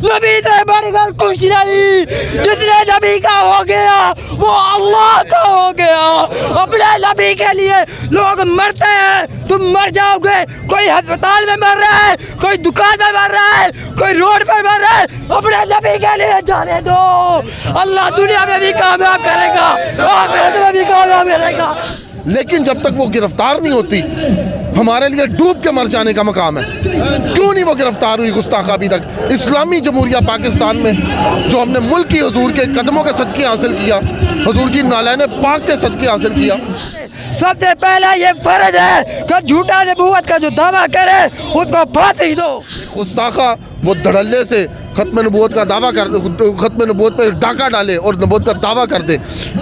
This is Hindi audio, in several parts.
नबी से बढ़कर कुछ नहीं। जितने नबी का हो गया वो अल्लाह का हो गया। अपने नबी के लिए लोग मरते हैं, तुम मर जाओगे। कोई अस्पताल में मर रहा है, कोई दुकान में मर रहा है, कोई रोड पर मर रहा है, अपने नबी के लिए जाने दो। अल्लाह दुनिया में भी कामयाब करेगा, आखिरत में भी कामयाब करेगा। लेकिन जब तक वो गिरफ्तार नहीं होती हमारे लिए डूब के मर जाने का मकाम है। क्यों नहीं वो गिरफ्तार हुई गुस्ताख अभी तक? इस्लामी जमहूरिया पाकिस्तान में जो हमने मुल्क की हुजूर के कदमों के सदके हासिल किया, हुजूर की नालैन पाक के सदके हासिल किया। सबसे पहला ये फर्ज है कि झूठा नबूवत का जो दावा करे उसको फांसी दो। गुस्ताखा वो धड़ल्ले से खत्म नबूवत का दावा कर, खत्म नबूवत पर डाका डाले और नबूवत का दावा कर दे।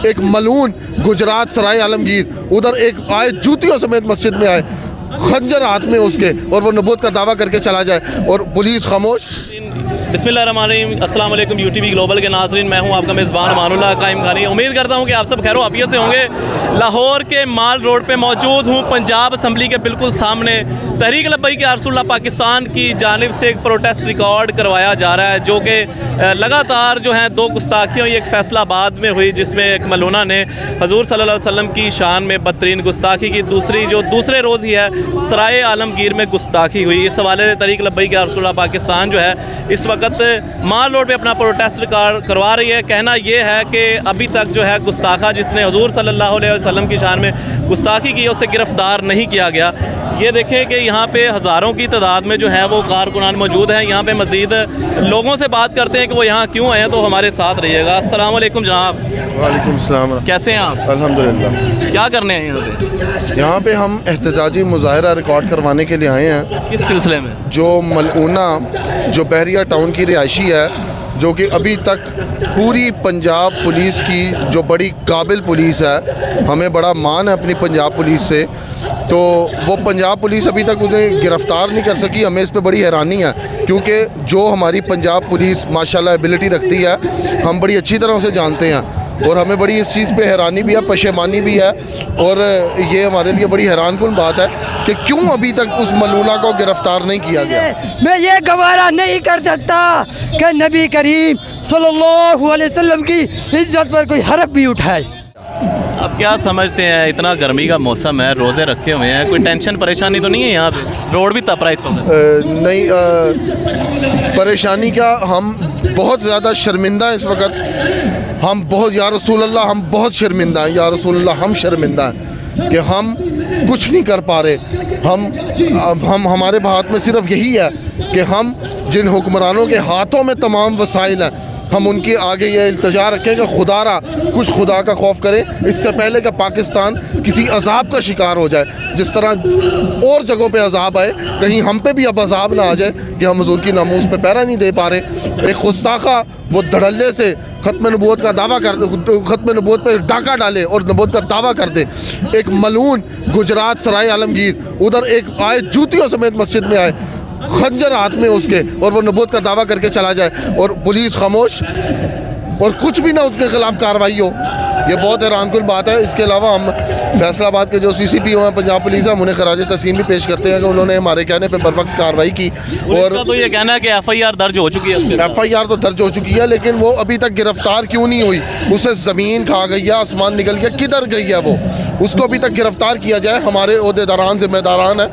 एक मलून गुजरात सराय आलमगीर उधर एक आए जूतियों समेत मस्जिद में आए, खंजर हाथ में उसके, और वो नबूवत का दावा करके चला जाए और पुलिस खामोश। बिस्मिल्लाहिर्रहमानिर्रहीम। अस्सलाम वालेकुम यूटीवी ग्लोबल के नाज़रीन, मैं हूं आपका मेज़बान अमानुल्लाह कायम खानी। उम्मीद करता हूं कि आप सब खैरो आफियत से होंगे। लाहौर के माल रोड पे मौजूद हूं, पंजाब असम्बली के बिल्कुल सामने। तहरीक लब्बैक या रसूलुल्लाह पाकिस्तान की जानिब से एक प्रोटेस्ट रिकॉर्ड करवाया जा रहा है, जो कि लगातार जो है 2 गुस्ताखियों, एक फैसलाबाद में हुई जिसमें एक मलूना ने हजूर सल्लल्लाहु अलैहि वसल्लम की शान में बदतरीन गुस्ताखी की। दूसरी जो दूसरे रोज़ ही है सराय आलमगीर में गुस्ताखी हुई। इस हवाले से तहरीक लब्बैक या रसूलुल्लाह पाकिस्तान जो है इस वक्त माल रोड पे अपना प्रोटेस्ट करवा रही है। कहना यह है कि अभी तक जो है गुस्ताखा जिसने हुजूर सल्लल्लाहु अलैहि वसल्लम की शान में गुस्ताखी की उसे गिरफ़्तार नहीं किया गया। ये देखें कि यहाँ पे हज़ारों की तादाद में जो है वो कारकुनान मौजूद हैं। यहाँ पे मज़ीद लोगों से बात करते हैं कि वो यहाँ क्यों आए हैं, तो हमारे साथ रहिएगा। अस्सलाम वालेकुम जनाब। वालेकुम सलाम। कैसे हैं आप? अल्हम्दुलिल्लाह। क्या करने हैं यहाँ पे? यहाँ पे हम एहतजाजी मुजाहरा रिकॉर्ड करवाने के लिए आए हैं। किस सिलसिले में? जो मलऊना जो बहरिया टाउन की रिहायशी है, जो कि अभी तक पूरी पंजाब पुलिस की जो बड़ी काबिल पुलिस है, हमें बड़ा मान है अपनी पंजाब पुलिस से, तो वो पंजाब पुलिस अभी तक उन्हें गिरफ़्तार नहीं कर सकी। हमें इस पे बड़ी हैरानी है, क्योंकि जो हमारी पंजाब पुलिस माशाल्लाह एबिलिटी रखती है हम बड़ी अच्छी तरह से जानते हैं, और हमें बड़ी इस चीज़ पे हैरानी भी है, पशेमानी भी है, और ये हमारे लिए बड़ी हैरानकुन बात है कि क्यों अभी तक उस मलूना को गिरफ़्तार नहीं किया गया। मैं ये गवारा नहीं कर सकता कि नबी करीम सल्लल्लाहु अलैहि वसल्लम की इज्जत पर कोई हरफ भी उठाए। आप क्या समझते हैं, इतना गर्मी का मौसम है, रोज़े रखे हुए हैं, कोई टेंशन परेशानी तो नहीं है? यहाँ पे रोड भी तप रहा है इस वक्त। नहीं, परेशानी क्या, हम बहुत ज़्यादा शर्मिंदा हैं इस वक्त। हम बहुत, या रसूल अल्लाह, हम बहुत शर्मिंदा हैं, या रसूल अल्लाह, हम शर्मिंदा हैं कि हम कुछ नहीं कर पा रहे। हम हमारे हाथ में सिर्फ यही है कि हम जिन हुक्मरानों के हाथों में तमाम वसाइल हैं, हम उनके आगे ये इल्तिजा रखें कि खुदारा कुछ खुदा का खौफ करें, इससे पहले कि पाकिस्तान किसी अजाब का शिकार हो जाए। जिस तरह और जगहों पे अजाब आए, कहीं हम पे भी अब अजाब ना आ जाए कि हम हुजूर की नामूस पे पहरा नहीं दे पा रहे। एक गुस्ताखा वो धड़ल्ले से खत्म नबूवत का दावा कर, खत्म नबूवत पर डाका डाले और नबूवत का दावा कर दे। एक मलून गुजरात सराय आलमगीर उधर एक आए जूतियों समेत मस्जिद में आए, खंजर हाथ में उसके, और वो नबूवत का दावा करके चला जाए और पुलिस खामोश और कुछ भी ना उसके खिलाफ कार्रवाई हो। ये बहुत हैरानकुन बात है। इसके अलावा हम फैसलाबाद के जो CCPO हैं पंजाब पुलिस है, हम उन्हें खराज तस्लीम भी पेश करते हैं कि उन्होंने हमारे कहने पे बर वक्त कार्रवाई की। और तो ये कहना है कि FIR दर्ज हो चुकी है। FIR तो दर्ज हो चुकी है, लेकिन वो अभी तक गिरफ्तार क्यों नहीं हुई? उसे ज़मीन खा गई है, आसमान निकल गया, किधर गई है वो? उसको अभी तक गिरफ्तार किया जाए। हमारे ओहदेदारान जिम्मेदारान हैं,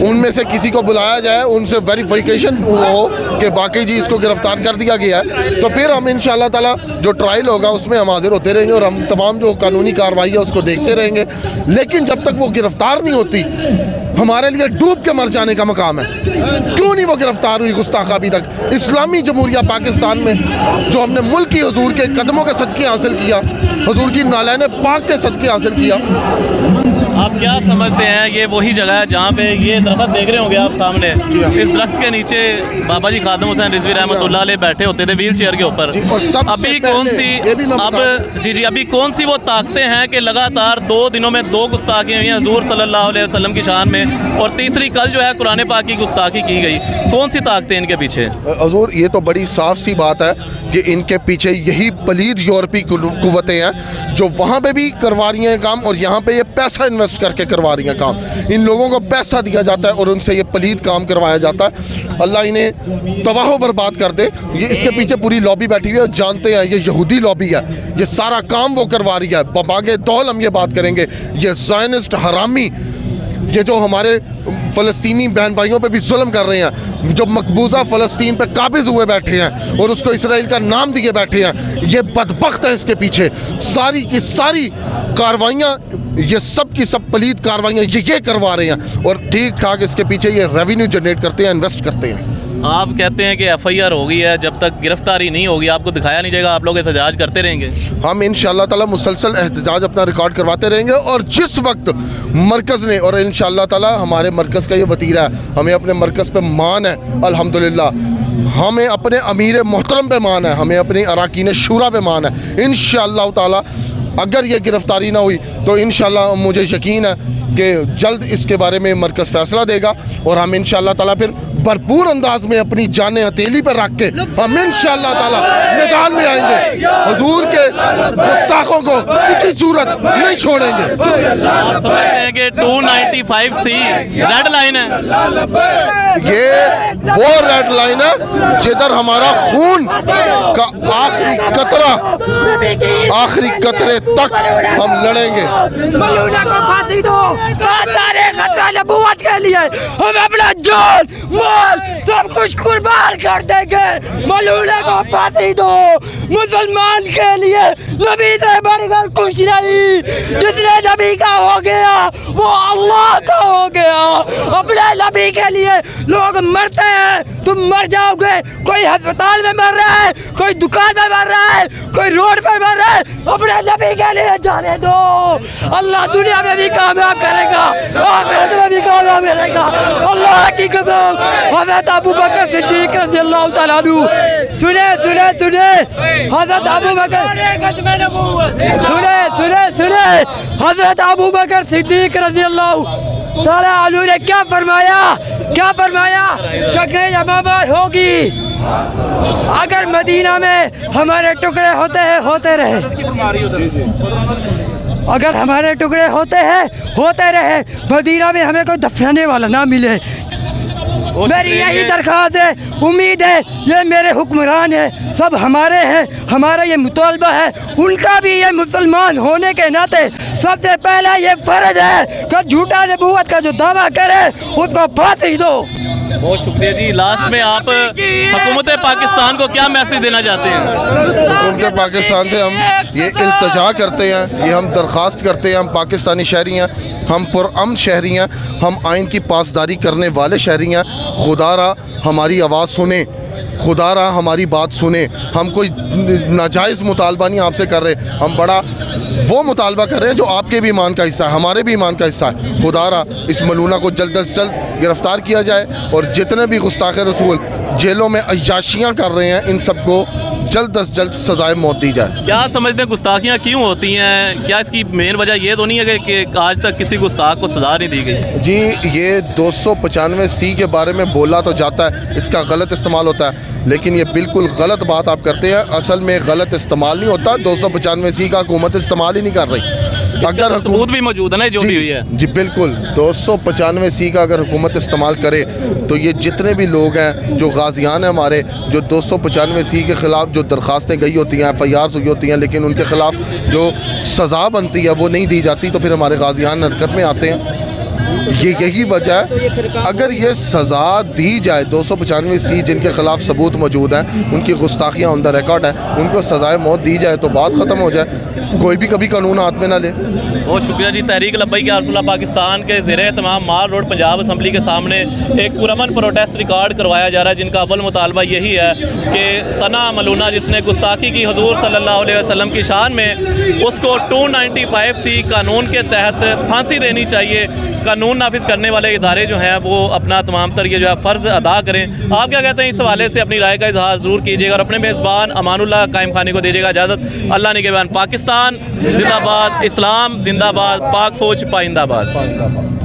उनमें से किसी को बुलाया जाए, उनसे वेरिफिकेशन हो कि वाकई जी इसको गिरफ्तार कर दिया गया है, तो फिर हम इंशाअल्लाह ताला जो ट्रायल होगा उसमें हम हाजिर होते रहेंगे और हम तमाम जो कानूनी कार्रवाई है उसको देखते रहेंगे। लेकिन जब तक वो गिरफ्तार नहीं होती हमारे लिए डूब के मर जाने का मकाम है। क्यों नहीं वो गिरफ्तार हुई गुस्ताख अभी तक? इस्लामी जमहूरिया पाकिस्तान में जो हमने मुल्क की हुजूर के कदमों के सदके हासिल किया, हुजूर की नालैन पाक के सदके हासिल किया। आप क्या समझते हैं, ये वही जगह है जहाँ पे ये दरख्त देख रहे होंगे आप सामने, इस दरख्त के नीचे बाबा जी खादिम हुसैन रिजवी रहमतुल्लाह अलैह बैठे होते थे व्हील चेयर के ऊपर। अभी कौन सी अभी कौन सी वो ताकतें हैं कि लगातार 2 दिनों में 2 गुस्ताखियाँ हुई हैं हुजूर सल्लल्लाहु अलैहि वसल्लम की शान में, और तीसरी कल जो है कुरान पाक की गुस्ताखी की गई। कौन सी ताकतें इनके पीछे? हुजूर, ये तो बड़ी साफ सी बात है कि इनके पीछे यही पलीद यूरोपी कुव्वतें हैं जो वहाँ पे भी करवा रही हैं काम, और यहाँ पे ये पैसा इन्वेस्ट करके करवा रही हैं काम। इन लोगों को पैसा दिया जाता है और उनसे ये पलीद काम करवाया जाता है। अल्लाह इन्हें तबाह बर्बाद कर दे। ये इसके पीछे पूरी लॉबी बैठी हुई है, जानते हैं ये यहूदी लॉबी है, ये सारा काम वो करवा रही है। बबागे तौल हम ये बात करेंगे, ये ज़ायनिस्ट हरामी, ये जो हमारे फ़लस्तीनी बहन भाइयों पे भी जुल्म कर रहे हैं, जो मकबूजा फ़लस्तीन पे काबिज़ हुए बैठे हैं और उसको इसराइल का नाम दिए बैठे हैं, ये बदबख्त हैं। इसके पीछे सारी की सारी कार्रवाइयाँ, ये सब की सब पलीद कार्रवाइयाँ ये करवा रहे हैं और ठीक ठाक इसके पीछे ये रेवेन्यू जनरेट करते हैं, इन्वेस्ट करते हैं। आप कहते हैं कि FIR हो गई है, जब तक गिरफ्तारी नहीं होगी आपको दिखाया नहीं जाएगा, आप लोग एहतजाज करते रहेंगे? हम इंशाअल्लाह ताला मुसलसल एहतजाज अपना रिकॉर्ड करवाते रहेंगे और जिस वक्त मरकज़ ने, और इंशाअल्लाह ताला हमारे मरकज़ का ये वतीरा है, हमें अपने मरकज़ पे मान है अल्हम्दुलिल्लाह, हमें अपने अमीर मोहतरम पे मान है, हमें अपनी अराकीन शूरा पे मान है। इंशाअल्लाह ताला अगर ये गिरफ्तारी ना हुई तो इंशाअल्लाह मुझे यकीन है कि जल्द इसके बारे में मरकज़ फैसला देगा और हम इंशाअल्लाह ताला फिर भरपूर अंदाज में अपनी जानें हथेली पर रख के हम इंशाअल्लाह ताला मैदान में आएंगे। हुजूर के गुस्ताखों को किसी सूरत नहीं छोड़ेंगे। आप समझते हैं कि 295C रेड लाइन है? ये वो रेड लाइन है जिधर हमारा खून का आखिरी कतरे तक हम लड़ेंगे। मलूना को फांसी दो, नबूवत के लिए हम अपना जान माल सब कुछ कुर्बान कर देंगे। मलूना को फांसी दो, मुसलमान के लिए नबी से बढ़कर कुछ नहीं। जितने नबी का हो गया वो अल्लाह का हो गया। अपने नबी के लिए लोग मरते हैं, तुम मर जाओगे। कोई अस्पताल में मर रहा है, कोई दुकान में मर रहा है, कोई रोड पर मर रहा है, अपने नबी के लिए जाने दो। अल्लाह दुनिया में भी कामयाब करेगा, आखिरत में भी कामयाब करेगा। अल्लाह की कसम, हज़रत अबू बकर सिद्दीक़ रज़ियल्लाहु तआला अन्हु, सुने सुने सुने, हज़रत अबू बकर सुने हज़रत अबू बकर सिद्दीक़ रज़ियल्लाहु तआला अन्हु ने क्या फरमाया? जगह इमामत होगी अगर मदीना में हमारे टुकड़े होते रहे, अगर हमारे टुकड़े होते रहे, मदीना में हमें कोई दफनाने वाला ना मिले। मेरी यही दरख्वास्त है, उम्मीद है, ये मेरे हुक्मरान है, सब हमारे हैं, हमारा ये मुतालबा है, उनका भी ये मुसलमान होने के नाते सबसे पहला ये फर्ज है कि झूठा नबूवत का जो दावा करे उसको फांसी दो। बहुत शुक्रिया जी। लास्ट में आप हुकूमत पाकिस्तान को क्या मैसेज देना चाहते हैं? हुकूमत पाकिस्तान से हम ये इल्तजा करते हैं, ये हम दरख्वास्त करते हैं, हम पाकिस्तानी शहरी हैं, हम पुरअमन शहरी हैं, हम आइन की पासदारी करने वाले शहरी हैं। खुदारा हमारी आवाज़ सुने, खुदारा हमारी बात सुने। हम कोई नाजायज़ मुतालबा नहीं आपसे कर रहे, हम बड़ा वो मुतालबा कर रहे हैं जो आपके भी ईमान का हिस्सा है, हमारे भी ईमान का हिस्सा है। खुदारा इस मलूना को जल्द से जल्द गिरफ़्तार किया जाए और जितने भी गुस्ताख़ रसूल जेलों में अय्याशियाँ कर रहे हैं इन सबको जल्द से जल्द सजाए मौत दी जाए। क्या समझते हैं गुस्ताखियाँ क्यों होती हैं? क्या इसकी मेन वजह ये तो नहीं है कि आज तक किसी गुस्ताख को सज़ा नहीं दी गई? जी, ये 295C के बारे में बोला तो जाता है, इसका गलत इस्तेमाल होता है, लेकिन ये बिल्कुल गलत बात आप करते हैं। असल में गलत इस्तेमाल नहीं होता, 295C का हुकूमत इस्तेमाल ही नहीं कर रही। अगर सबूत भी मौजूद है ना जो भी हुई है। जी बिल्कुल, 295C का अगर हुकूमत इस्तेमाल करे तो ये जितने भी लोग हैं जो गाजियान हैं हमारे, जो 295C के ख़िलाफ़ जो दरख्वास्तें गई होती हैं, FIR हुई होती हैं, लेकिन उनके ख़िलाफ़ जो सज़ा बनती है वो नहीं दी जाती, तो फिर हमारे गाजियान हरकत में आते हैं। यही वजह है। अगर ये सज़ा दी जाए, 295C जिनके ख़िलाफ़ सबूत मौजूद हैं, उनकी गुस्ताखियाँ ऑन द रिकॉर्ड हैं, उनको सज़ाए मौत दी जाए तो बात ख़त्म हो जाए, कोई भी कभी कानून हाथ में ना ले। बहुत शुक्रिया जी। तहरीक लब्बैक या रसूलल्लाह पाकिस्तान के ज़ेरे तमाम माल रोड पंजाब असम्बली के सामने एक पुरअमन प्रोटेस्ट रिकॉर्ड करवाया जा रहा है, जिनका अव्वल मुतालबा यही है कि सना मलूना जिसने गुस्ताखी की हुजूर सल्लल्लाहु अलैहि वसल्लम की शान में, उसको 295C कानून के तहत फांसी देनी चाहिए। कानून नाफिज करने वाले इदारे जो हैं वो अपना तमाम तर ये जो है फ़र्ज़ अदा करें। आप क्या कहते हैं? इस हवाले से अपनी राय का इजहार ज़रूर कीजिएगा और अपने मेज़बान अमानुल्लाह कायम खानी को दीजिएगा इजाज़त। अल्लाह निगहबान। पाकिस्तान जिंदाबाद, इस्लाम जिंदाबाद, पाक फ़ौज पाइंदाबाद।